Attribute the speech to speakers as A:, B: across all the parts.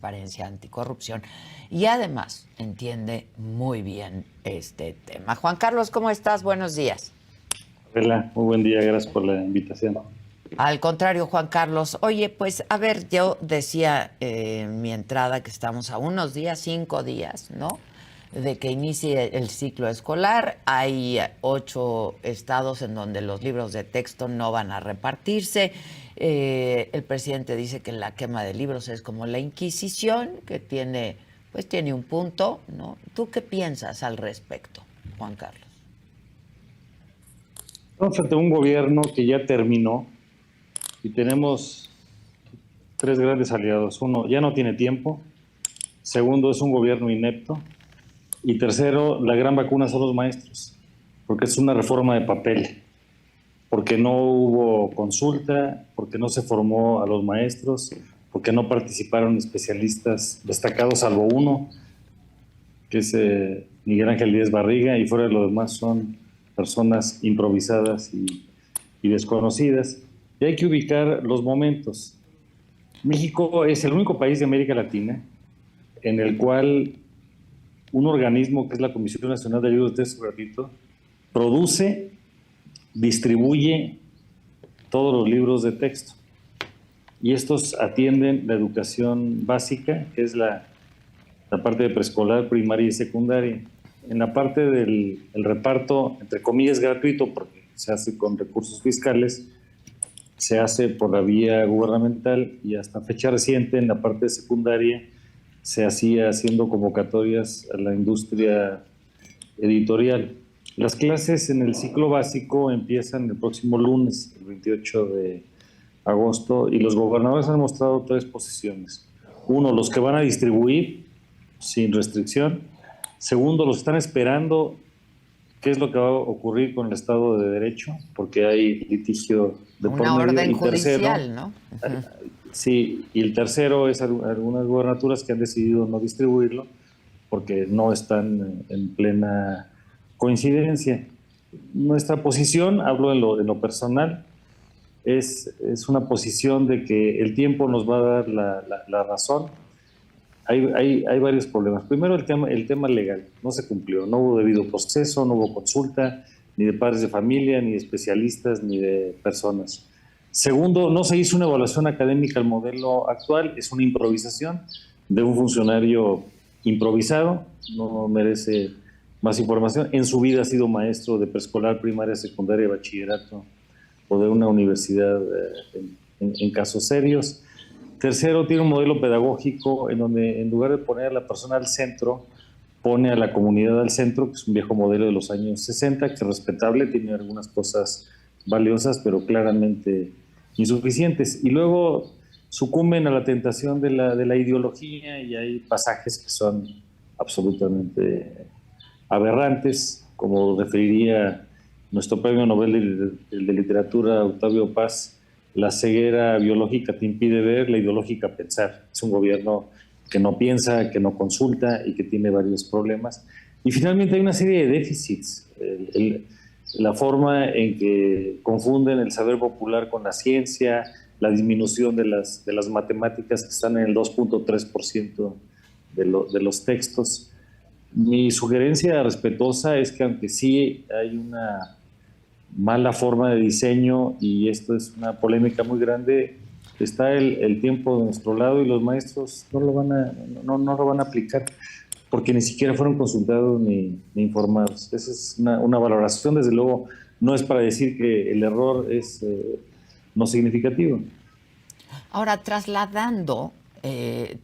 A: transparencia, anticorrupción, y además entiende muy bien este tema. Juan Carlos, ¿cómo estás? Buenos días.
B: Hola, muy buen día, gracias por la invitación.
A: Al contrario, Juan Carlos. Oye, pues a ver, yo decía en mi entrada que estamos a unos días, 5 días, ¿no?, de que inicie el ciclo escolar. Hay 8 estados en donde los libros de texto no van a repartirse. El presidente dice que la quema de libros es como la Inquisición, que tiene un punto, ¿no? ¿Tú qué piensas al respecto, Juan Carlos?
B: Estamos frente a un gobierno que ya terminó y tenemos tres grandes aliados. Uno, ya no tiene tiempo. Segundo, es un gobierno inepto. Y tercero, la gran vacuna son los maestros, porque es una reforma de papel, porque no hubo consulta, porque no se formó a los maestros, porque no participaron especialistas destacados, salvo uno, que es Miguel Ángel Díaz Barriga, y fuera de lo demás son personas improvisadas y desconocidas. Y hay que ubicar los momentos. México es el único país de América Latina en el cual un organismo que es la Comisión Nacional de Libros de Texto Gratuito produce, distribuye todos los libros de texto. Y estos atienden la educación básica, que es la parte de preescolar, primaria y secundaria. En la parte del reparto, entre comillas, gratuito, porque se hace con recursos fiscales, se hace por la vía gubernamental, y hasta fecha reciente en la parte de secundaria se hacía haciendo convocatorias a la industria editorial. Las clases en el ciclo básico empiezan el próximo lunes, el 28 de agosto, y los gobernadores han mostrado tres posiciones. Uno, los que van a distribuir sin restricción. Segundo, los están esperando qué es lo que va a ocurrir con el Estado de Derecho, porque hay litigio de por medio.
A: Una orden
B: y tercero,
A: judicial, ¿no?
B: Sí, y el tercero es algunas gubernaturas que han decidido no distribuirlo porque no están en plena coincidencia. Nuestra posición, hablo en lo personal, es una posición de que el tiempo nos va a dar la razón. Hay varios problemas. Primero, el tema legal. No se cumplió. No hubo debido proceso, no hubo consulta, ni de padres de familia, ni de especialistas, ni de personas. Segundo, no se hizo una evaluación académica al modelo actual. Es una improvisación de un funcionario improvisado. No merece más información. En su vida ha sido maestro de preescolar, primaria, secundaria, bachillerato o de una universidad en casos serios. Tercero, tiene un modelo pedagógico en donde, en lugar de poner a la persona al centro, pone a la comunidad al centro, que es un viejo modelo de los años 60, que es respetable, tiene algunas cosas valiosas, pero claramente insuficientes. Y luego sucumben a la tentación de la ideología, y hay pasajes que son absolutamente aberrantes, como referiría nuestro premio Nobel de Literatura, Octavio Paz: la ceguera biológica te impide ver, la ideológica pensar. Es un gobierno que no piensa, que no consulta y que tiene varios problemas. Y finalmente hay una serie de déficits. La forma en que confunden el saber popular con la ciencia, la disminución de las matemáticas, que están en el 2.3% de los textos. Mi sugerencia respetuosa es que, aunque sí hay una mala forma de diseño, y esto es una polémica muy grande, está el tiempo de nuestro lado, y los maestros no lo van a aplicar porque ni siquiera fueron consultados ni informados. Esa es una valoración. Desde luego no es para decir que el error es no significativo.
A: Ahora, trasladando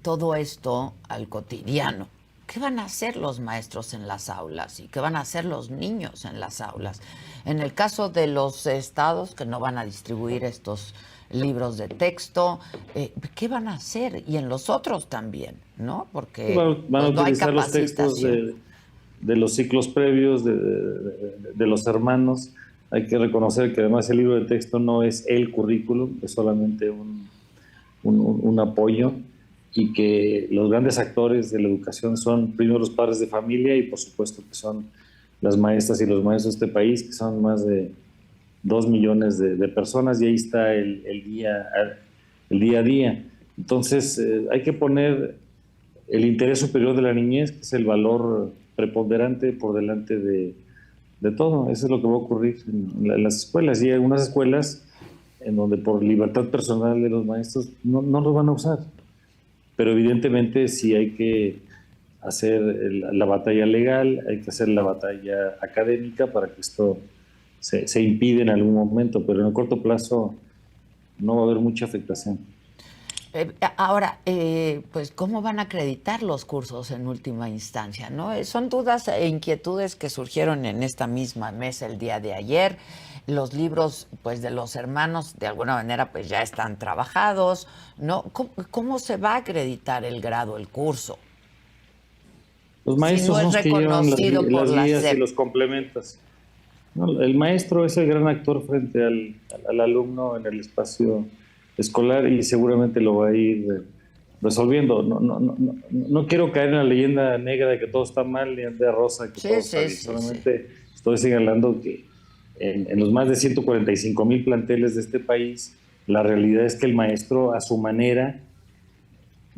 A: todo esto al cotidiano, ¿qué van a hacer los maestros en las aulas y qué van a hacer los niños en las aulas? En el caso de los estados que no van a distribuir estos libros de texto, ¿qué van a hacer? Y en los otros también, ¿no? Porque
B: Van a
A: pues, no hay
B: utilizar los textos
A: capacitación.
B: de los ciclos previos de los hermanos. Hay que reconocer que además el libro de texto no es el currículum, es solamente un apoyo, y que los grandes actores de la educación son primero los padres de familia, y por supuesto que son las maestras y los maestros de este país, que son más de 2 millones de personas, y ahí está el día a día. Entonces hay que poner el interés superior de la niñez, que es el valor preponderante por delante de todo. Eso es lo que va a ocurrir en las escuelas. Y hay algunas escuelas en donde por libertad personal de los maestros no los van a usar. Pero evidentemente sí hay que hacer la batalla legal, hay que hacer la batalla académica para que esto se impida en algún momento, pero en el corto plazo no va a haber mucha afectación.
A: Ahora, pues, ¿cómo van a acreditar los cursos en última instancia, no? Son dudas e inquietudes que surgieron en esta misma mesa el día de ayer. Los libros, pues, de los hermanos, de alguna manera, pues, ya están trabajados, ¿no? ¿Cómo se va a acreditar el grado, el curso?
B: Los
A: Si no
B: maestros son
A: es
B: los que llevan
A: reconocido por
B: las
A: la
B: guías y
A: SEP.
B: los complementos. No, el maestro es el gran actor frente al alumno en el espacio escolar y seguramente lo va a ir resolviendo. No quiero caer en la leyenda negra de que todo está mal ni de rosa, que todo
A: Sí,
B: está
A: sí,
B: bien.
A: sí, sí.
B: Solamente estoy señalando que en los más de 145,000 planteles de este país, la realidad es que el maestro a su manera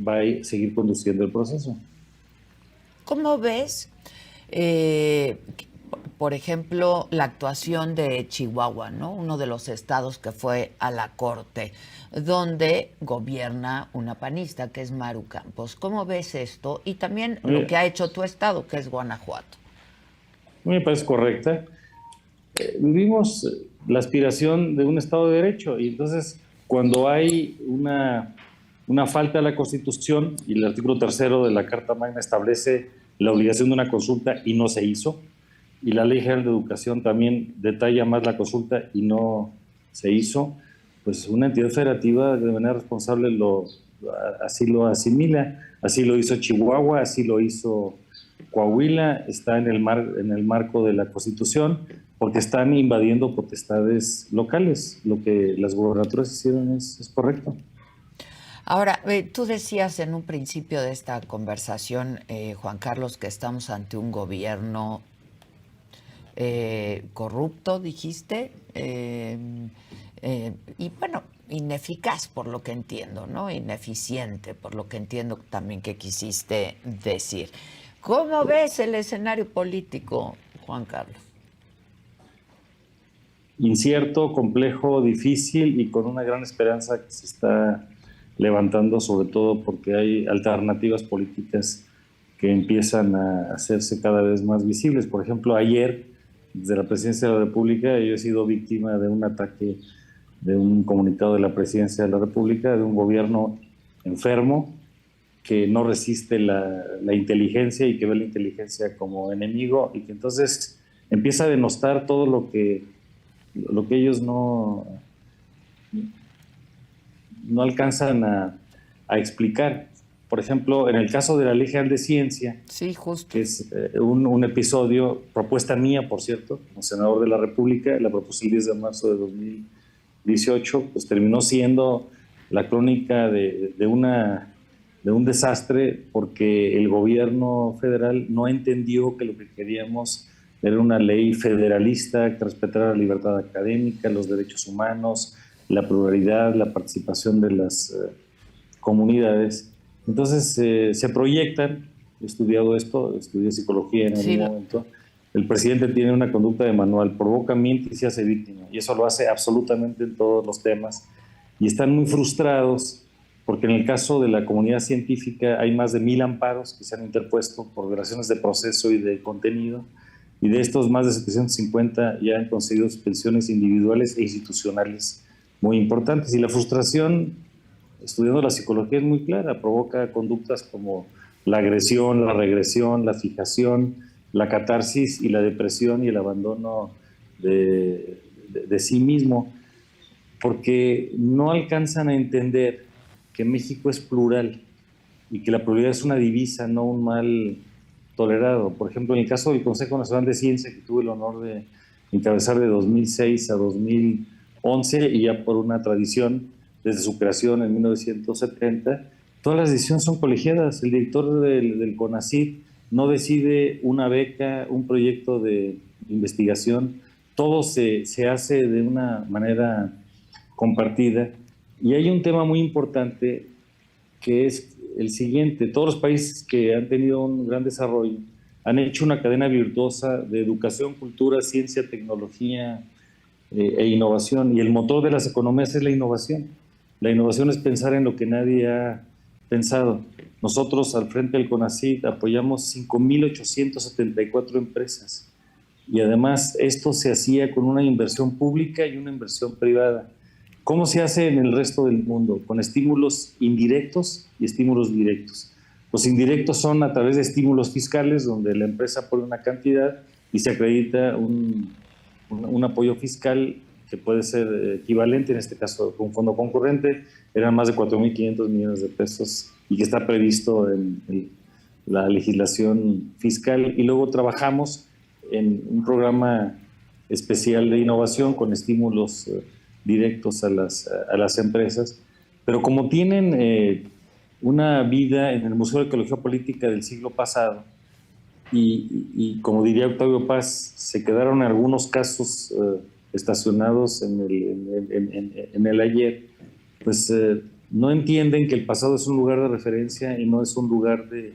B: va a seguir conduciendo el proceso.
A: ¿Cómo ves, eh, por ejemplo, la actuación de Chihuahua, ¿no? Uno de los estados que fue a la corte, donde gobierna una panista, que es Maru Campos? ¿Cómo ves esto? Y también lo que ha hecho tu estado, que es Guanajuato.
B: A mí me parece correcta. Vivimos la aspiración de un Estado de Derecho y entonces cuando hay una falta a la Constitución y el artículo 3º de la Carta Magna establece la obligación de una consulta y no se hizo, y la Ley General de Educación también detalla más la consulta y no se hizo, pues una entidad federativa de manera responsable así lo asimila, así lo hizo Chihuahua, así lo hizo Coahuila, está en el marco de la Constitución, porque están invadiendo potestades locales. Lo que las gubernaturas hicieron es correcto.
A: Ahora, tú decías en un principio de esta conversación, Juan Carlos, que estamos ante un gobierno corrupto, dijiste, y bueno, ineficaz por lo que entiendo, ¿no? Ineficiente por lo que entiendo también que quisiste decir. ¿Cómo ves el escenario político, Juan Carlos?
B: Incierto, complejo, difícil y con una gran esperanza que se está levantando, sobre todo porque hay alternativas políticas que empiezan a hacerse cada vez más visibles. Por ejemplo, ayer, desde la Presidencia de la República, yo he sido víctima de un ataque de un comunicado de la Presidencia de la República, de un gobierno enfermo que no resiste la inteligencia y que ve la inteligencia como enemigo y que entonces empieza a denostar todo lo que ellos no alcanzan a explicar. Por ejemplo, en el caso de la Ley General de Ciencia,
A: sí, justo,
B: que es un episodio, propuesta mía, por cierto, como senador de la República, la propuse el 10 de marzo de 2018, pues terminó siendo la crónica de un desastre porque el gobierno federal no entendió que lo que queríamos era una ley federalista que respetara la libertad académica, los derechos humanos, la pluralidad, la participación de las comunidades. Entonces se proyectan, he estudiado esto, estudié psicología en algún momento, el presidente tiene una conducta de manual, provoca, miente y se hace víctima, y eso lo hace absolutamente en todos los temas, y están muy frustrados porque en el caso de la comunidad científica hay más de 1,000 amparos que se han interpuesto por violaciones de proceso y de contenido, y de estos más de 750 ya han conseguido suspensiones individuales e institucionales muy importantes, y la frustración estudiando la psicología es muy clara, provoca conductas como la agresión, la regresión, la fijación, la catarsis y la depresión y el abandono de sí mismo, porque no alcanzan a entender que México es plural y que la pluralidad es una divisa, no un mal tolerado. Por ejemplo, en el caso del Consejo Nacional de Ciencia, que tuve el honor de encabezar de 2006 a 2011, y ya por una tradición desde su creación en 1970, todas las decisiones son colegiadas. El director del CONACYT no decide una beca, un proyecto de investigación, todo se hace de una manera compartida. Y hay un tema muy importante que es el siguiente: todos los países que han tenido un gran desarrollo han hecho una cadena virtuosa de educación, cultura, ciencia, tecnología e innovación, y el motor de las economías es la innovación. La innovación es pensar en lo que nadie ha pensado. Nosotros, al frente del CONACYT, apoyamos 5,874 empresas, y además esto se hacía con una inversión pública y una inversión privada. ¿Cómo se hace en el resto del mundo? Con estímulos indirectos y estímulos directos. Los indirectos son a través de estímulos fiscales, donde la empresa pone una cantidad y se acredita un apoyo fiscal que puede ser equivalente, en este caso con un fondo concurrente, eran más de 4.500 millones de pesos, y que está previsto en la legislación fiscal. Y luego trabajamos en un programa especial de innovación con estímulos directos a las empresas, pero como tienen una vida en el Museo de Ecología Política del siglo pasado, y como diría Octavio Paz, se quedaron algunos casos estacionados en el ayer, pues no entienden que el pasado es un lugar de referencia y no es un lugar de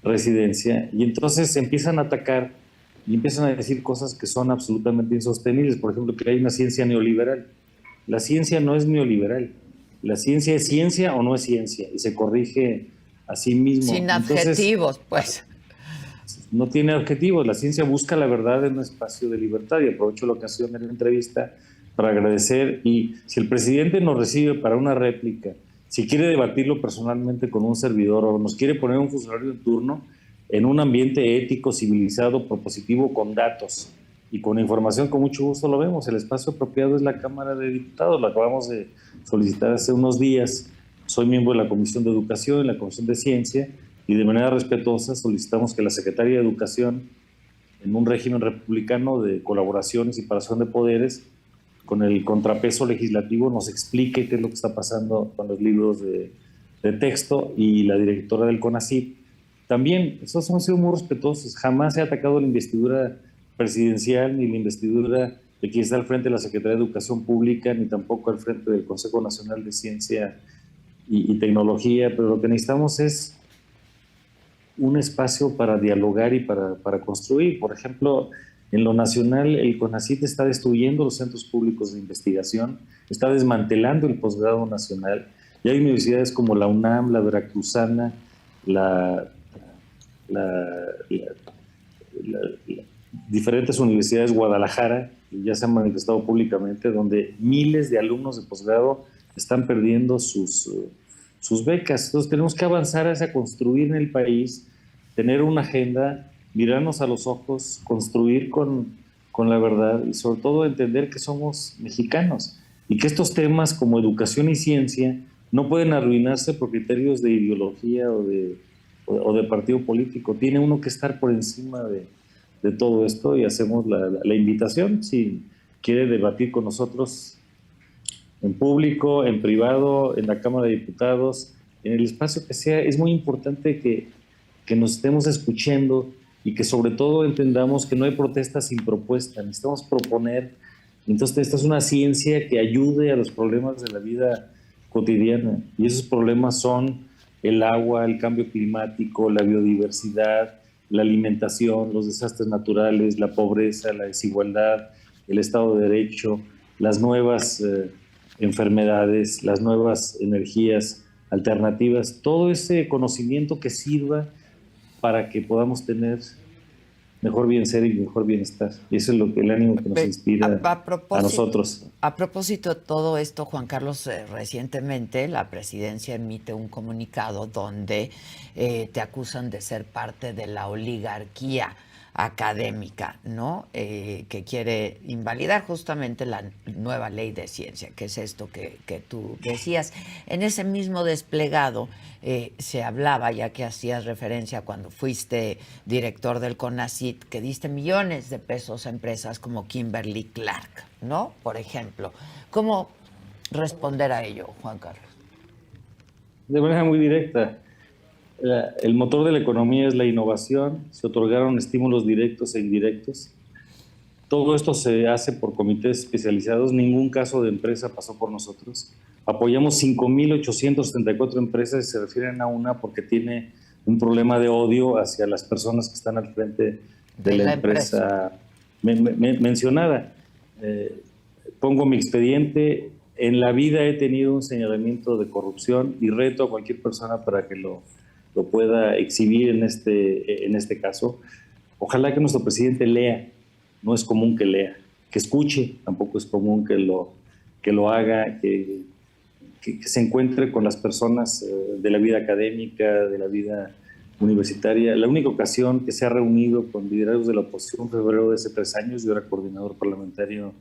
B: residencia, y entonces empiezan a atacar y empiezan a decir cosas que son absolutamente insostenibles. Por ejemplo, que hay una ciencia neoliberal. La ciencia no es neoliberal. La ciencia es ciencia o no es ciencia, y se corrige a sí mismo.
A: Sin adjetivos, pues.
B: No tiene objetivos. La ciencia busca la verdad en un espacio de libertad, y aprovecho la ocasión de la entrevista para agradecer. Y si el presidente nos recibe para una réplica, si quiere debatirlo personalmente con un servidor, o nos quiere poner un funcionario en turno, en un ambiente ético, civilizado, propositivo, con datos y con información, con mucho gusto lo vemos. El espacio apropiado es la Cámara de Diputados. Lo acabamos de solicitar hace unos días. Soy miembro de la Comisión de Educación y la Comisión de Ciencia, y de manera respetuosa solicitamos que la Secretaría de Educación, en un régimen republicano de colaboración y separación de poderes, con el contrapeso legislativo, nos explique qué es lo que está pasando con los libros de texto, y la directora del CONACYT también. Esos han sido muy respetuosos. Jamás se ha atacado la investidura presidencial, ni la investidura de quien está al frente de la Secretaría de Educación Pública, ni tampoco al frente del Consejo Nacional de Ciencia y Tecnología. Pero lo que necesitamos es un espacio para dialogar y para construir. Por ejemplo, en lo nacional, el CONACYT está destruyendo los centros públicos de investigación, está desmantelando el posgrado nacional, y hay universidades como la UNAM, la Veracruzana, diferentes universidades, Guadalajara, que ya se han manifestado públicamente, donde miles de alumnos de posgrado están perdiendo sus becas. Entonces tenemos que avanzar hacia construir en el país, tener una agenda, mirarnos a los ojos, construir con la verdad, y sobre todo entender que somos mexicanos, y que estos temas como educación y ciencia no pueden arruinarse por criterios de ideología o de partido político. Tiene uno que estar por encima de todo esto, y hacemos la invitación. Si quiere debatir con nosotros en público, en privado, en la Cámara de Diputados, en el espacio que sea, es muy importante que nos estemos escuchando, y que sobre todo entendamos que no hay protesta sin propuesta. Necesitamos proponer. Entonces, esta es una ciencia que ayude a los problemas de la vida cotidiana, y esos problemas son el agua, el cambio climático, la biodiversidad, la alimentación, los desastres naturales, la pobreza, la desigualdad, el Estado de Derecho, las nuevas enfermedades, las nuevas energías alternativas, todo ese conocimiento que sirva para que podamos tener mejor bien ser y mejor bienestar. Y eso es el ánimo que nos inspira a nosotros.
A: A propósito de todo esto, Juan Carlos, recientemente la presidencia emite un comunicado donde te acusan de ser parte de la oligarquía académica, ¿no? Que quiere invalidar justamente la nueva ley de ciencia, que es esto que tú decías. En ese mismo desplegado se hablaba, ya que hacías referencia cuando fuiste director del CONACYT, que diste millones de pesos a empresas como Kimberly Clark, ¿no? Por ejemplo. ¿Cómo responder a ello, Juan Carlos?
B: De manera muy directa. El motor de la economía es la innovación. Se otorgaron estímulos directos e indirectos. Todo esto se hace por comités especializados. Ningún caso de empresa pasó por nosotros. Apoyamos 5,874 empresas y se refieren a una porque tiene un problema de odio hacia las personas que están al frente de la empresa mencionada. Pongo mi expediente. En la vida he tenido un señalamiento de corrupción y reto a cualquier persona para que lo pueda exhibir en este caso. Ojalá que nuestro presidente lea. No es común que lea. Que escuche, tampoco es común que lo haga, que se encuentre con las personas de la vida académica, de la vida universitaria. La única ocasión que se ha reunido con liderazgos de la oposición fue en febrero de hace 3 años. Yo era coordinador parlamentario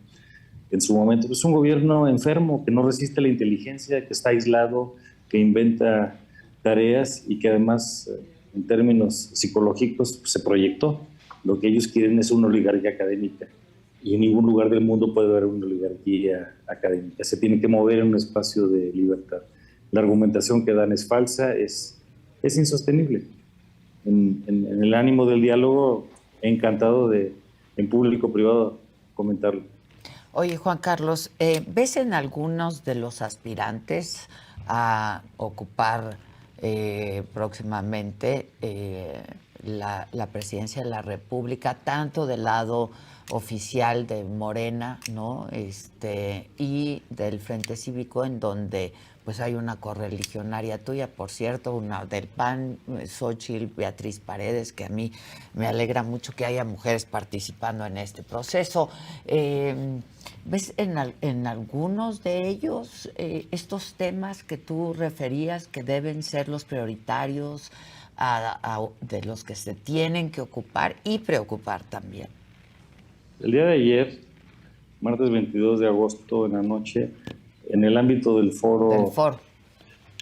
B: en su momento. Es un gobierno enfermo que no resiste la inteligencia, que está aislado, que inventa tareas y que además, en términos psicológicos, se proyectó. Lo que ellos quieren es una oligarquía académica. Y en ningún lugar del mundo puede haber una oligarquía académica. Se tiene que mover en un espacio de libertad. La argumentación que dan es falsa, es insostenible. En el ánimo del diálogo, encantado de, en público, privado, comentarlo.
A: Oye, Juan Carlos, ¿ves en algunos de los aspirantes a ocupar próximamente la presidencia de la República, tanto del lado oficial de Morena, ¿no? Y del Frente Cívico, en donde pues hay una correligionaria tuya, por cierto, una del PAN, Xóchitl Beatriz Paredes, que a mí me alegra mucho que haya mujeres participando en este proceso. ¿Ves en algunos de ellos estos temas que tú referías que deben ser los prioritarios de los que se tienen que ocupar y preocupar también?
B: El día de ayer, martes 22 de agosto, en la noche, en el ámbito del foro,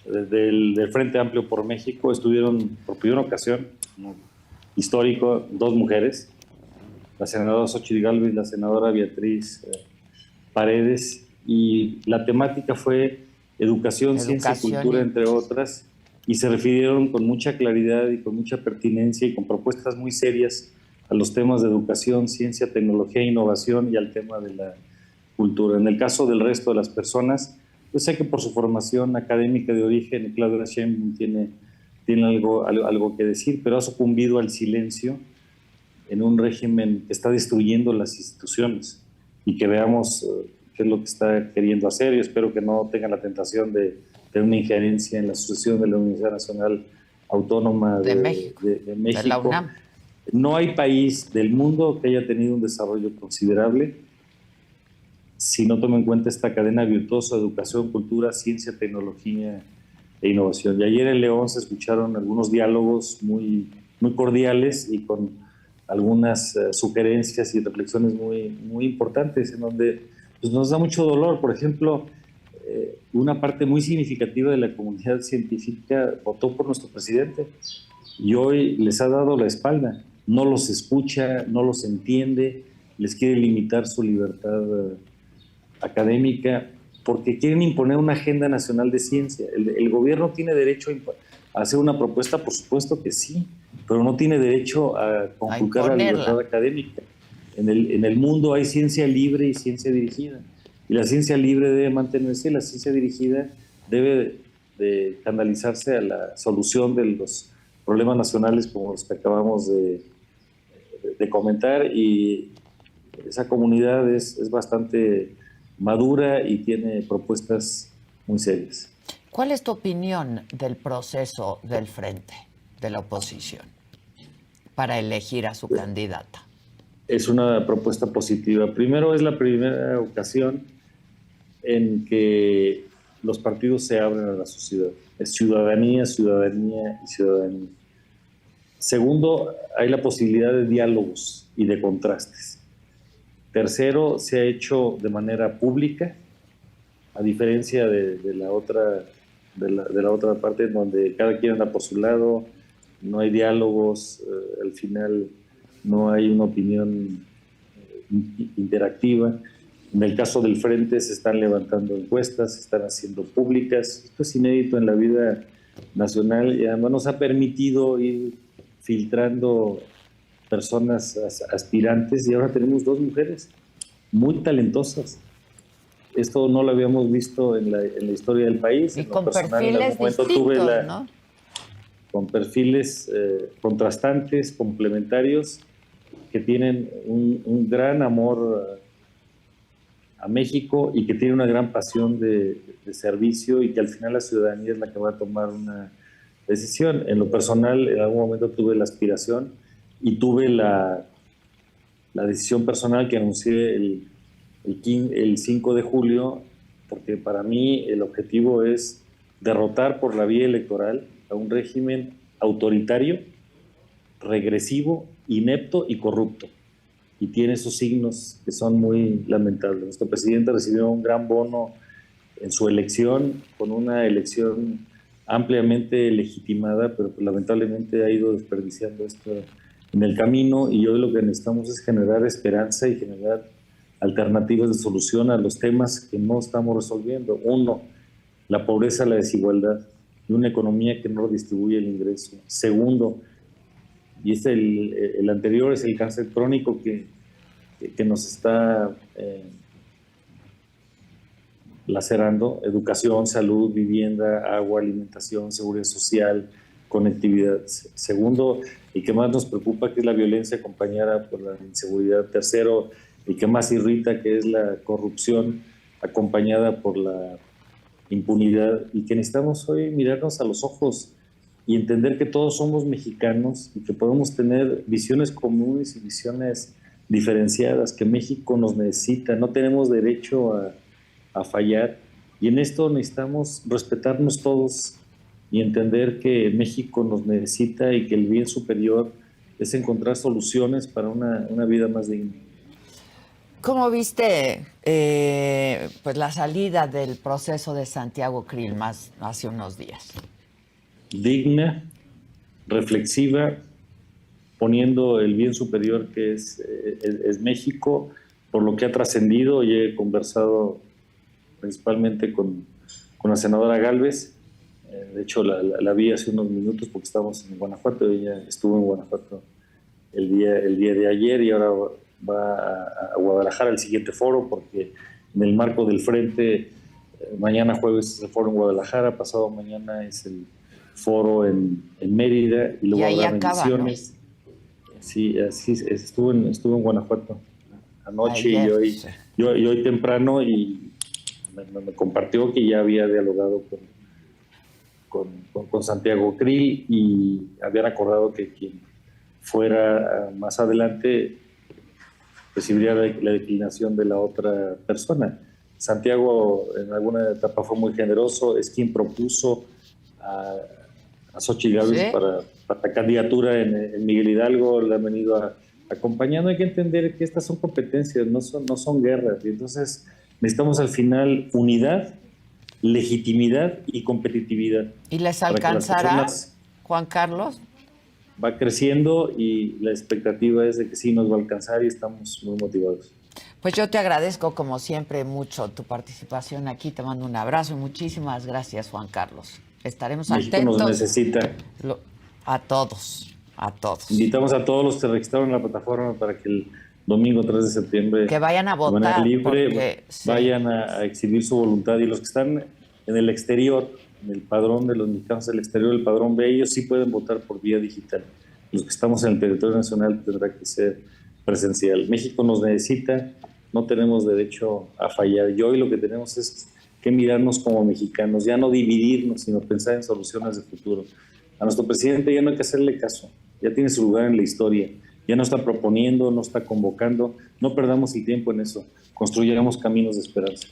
B: del Frente Amplio por México, estuvieron por primera ocasión, histórico, 2 mujeres, la senadora Xóchitl Gálvez y la senadora Beatriz Paredes, y la temática fue educación, ciencia y cultura, entre otras, y se refirieron con mucha claridad y con mucha pertinencia y con propuestas muy serias a los temas de educación, ciencia, tecnología e innovación y al tema de la cultura. En el caso del resto de las personas, yo sé que por su formación académica de origen, Claudia Sheinbaum tiene algo que decir, pero ha sucumbido al silencio en un régimen que está destruyendo las instituciones, y que veamos qué es lo que está queriendo hacer. Yo espero que no tengan la tentación de tener una injerencia en la sucesión de la Universidad Nacional Autónoma de México.
A: De la UNAM.
B: No hay país del mundo que haya tenido un desarrollo considerable si no toma en cuenta esta cadena virtuosa de educación, cultura, ciencia, tecnología e innovación. Y ayer en León se escucharon algunos diálogos muy, muy cordiales y con algunas sugerencias y reflexiones muy, muy importantes, en donde pues, nos da mucho dolor. Por ejemplo, una parte muy significativa de la comunidad científica votó por nuestro presidente y hoy les ha dado la espalda. No los escucha, no los entiende, les quiere limitar su libertad académica porque quieren imponer una agenda nacional de ciencia. El gobierno tiene derecho a hacer una propuesta, por supuesto que sí, pero no tiene derecho a conculcar la libertad académica. En el mundo hay ciencia libre y ciencia dirigida, y la ciencia libre debe mantenerse y la ciencia dirigida debe de canalizarse a la solución de los problemas nacionales como los que acabamos de comentar, y esa comunidad es bastante madura y tiene propuestas muy serias.
A: ¿Cuál es tu opinión del proceso del frente, de la oposición, para elegir a su candidata?
B: Es una propuesta positiva. Primero, es la primera ocasión en que los partidos se abren a la sociedad. Es ciudadanía, ciudadanía y ciudadanía. Segundo, hay la posibilidad de diálogos y de contrastes. Tercero, se ha hecho de manera pública, a diferencia de la otra parte, en donde cada quien anda por su lado, no hay diálogos, al final no hay una opinión interactiva. En el caso del Frente se están levantando encuestas, se están haciendo públicas. Esto es inédito en la vida nacional y además nos ha permitido ir filtrando personas aspirantes, y ahora tenemos 2 mujeres muy talentosas esto no lo habíamos visto en la historia del país.
A: Y
B: en lo
A: con
B: personal, en
A: perfiles
B: algún momento
A: distintos, ¿no?
B: con perfiles contrastantes, complementarios, que tienen un gran amor a México y que tienen una gran pasión de servicio, y que al final la ciudadanía es la que va a tomar una decisión. En lo personal, en algún momento tuve la aspiración y tuve la decisión personal que anuncié el 5 de julio, porque para mí el objetivo es derrotar por la vía electoral a un régimen autoritario, regresivo, inepto y corrupto. Y tiene esos signos que son muy lamentables. Nuestro presidente recibió un gran bono en su elección, con una elección ampliamente legitimada, pero pues lamentablemente ha ido desperdiciando esto en el camino, y hoy lo que necesitamos es generar esperanza y generar alternativas de solución a los temas que no estamos resolviendo. Uno, la pobreza, la desigualdad y una economía que no distribuye el ingreso. Segundo, y el anterior es el cáncer crónico que nos está lacerando: educación, salud, vivienda, agua, alimentación, seguridad social, conectividad. Segundo, el que más nos preocupa, que es la violencia acompañada por la inseguridad. Tercero, el que más irrita, que es la corrupción acompañada por la impunidad, y que necesitamos hoy mirarnos a los ojos y entender que todos somos mexicanos y que podemos tener visiones comunes y visiones diferenciadas, que México nos necesita, no tenemos derecho a fallar, y en esto necesitamos respetarnos todos y entender que México nos necesita y que el bien superior es encontrar soluciones para una vida más digna.
A: ¿Cómo viste pues la salida del proceso de Santiago Krill hace unos días?
B: Digna, reflexiva, poniendo el bien superior que es México, por lo que ha trascendido. Y he conversado principalmente con la senadora Gálvez. De hecho, la vi hace unos minutos porque estábamos en Guanajuato. Ella estuvo en Guanajuato el día de ayer, y ahora va a Guadalajara el siguiente foro, porque en el marco del frente, mañana jueves es el foro en Guadalajara, pasado mañana es el foro en Mérida, y luego habrá bendiciones. ¿No? Sí, así estuvo en Guanajuato anoche. Ayer, y hoy temprano, y me compartió que ya había dialogado con Santiago Krill, y habían acordado que quien fuera más adelante recibiría la declinación de la otra persona. Santiago en alguna etapa fue muy generoso, es quien propuso a Xochitl Gálvez, ¿sí?, para la candidatura en Miguel Hidalgo. Le han venido acompañando. Hay que entender que estas son competencias, no son guerras, y entonces necesitamos al final unidad, legitimidad y competitividad.
A: ¿Y les alcanzará, Juan Carlos?
B: Va creciendo, y la expectativa es de que sí nos va a alcanzar, y estamos muy motivados.
A: Pues yo te agradezco como siempre mucho tu participación aquí, te mando un abrazo y muchísimas gracias, Juan Carlos. Estaremos
B: México
A: atentos.
B: Nos necesita.
A: A todos.
B: Invitamos a todos los que registraron en la plataforma para que el domingo 3 de septiembre,
A: que vayan a votar, de manera
B: libre, vayan a exhibir su voluntad. Y los que están en el exterior, en el padrón de los mexicanos del exterior, el padrón B, ellos sí pueden votar por vía digital. Los que estamos en el territorio nacional tendrá que ser presencial. México nos necesita, no tenemos derecho a fallar. Y hoy lo que tenemos es que mirarnos como mexicanos, ya no dividirnos, sino pensar en soluciones de futuro. A nuestro presidente ya no hay que hacerle caso, ya tiene su lugar en la historia, ya no está proponiendo, no está convocando. No perdamos el tiempo en eso, construyamos caminos de esperanza.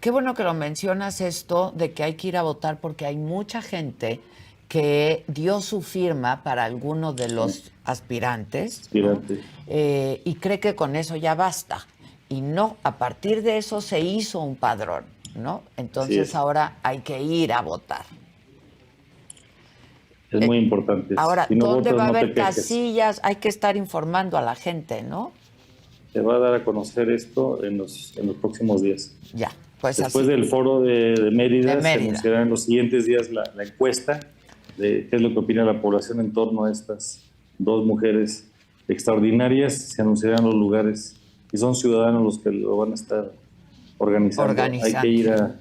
A: Qué bueno que lo mencionas, esto de que hay que ir a votar, porque hay mucha gente que dio su firma para alguno de los aspirantes, ¿no? Y cree que con eso ya basta. Y no, a partir de eso se hizo un padrón, ¿no? Entonces ahora hay que ir a votar.
B: Es muy importante.
A: Ahora, si no ¿dónde votas, va a haber casillas? Hay que estar informando a la gente, ¿no?
B: Se va a dar a conocer esto en los próximos días.
A: Ya, pues
B: después
A: así.
B: Del foro de Mérida, se anunciará en los siguientes días la encuesta de qué es lo que opina la población en torno a estas dos mujeres extraordinarias. Se anunciarán los lugares, y son ciudadanos los que lo van a estar organizando.
A: Organizando.
B: Hay que ir a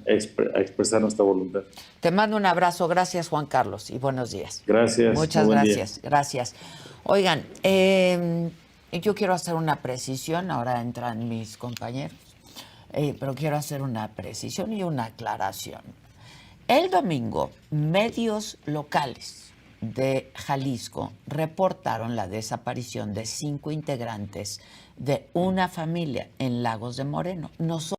B: expresar nuestra voluntad.
A: Te mando un abrazo. Gracias, Juan Carlos, y buenos días.
B: Gracias.
A: Muchas
B: muy buen día.
A: gracias. Gracias. Oigan, yo quiero hacer una precisión. Ahora entran mis compañeros. Pero quiero hacer una precisión y una aclaración. El domingo, medios locales de Jalisco reportaron la desaparición de 5 integrantes de una familia en Lagos de Moreno. Nosotros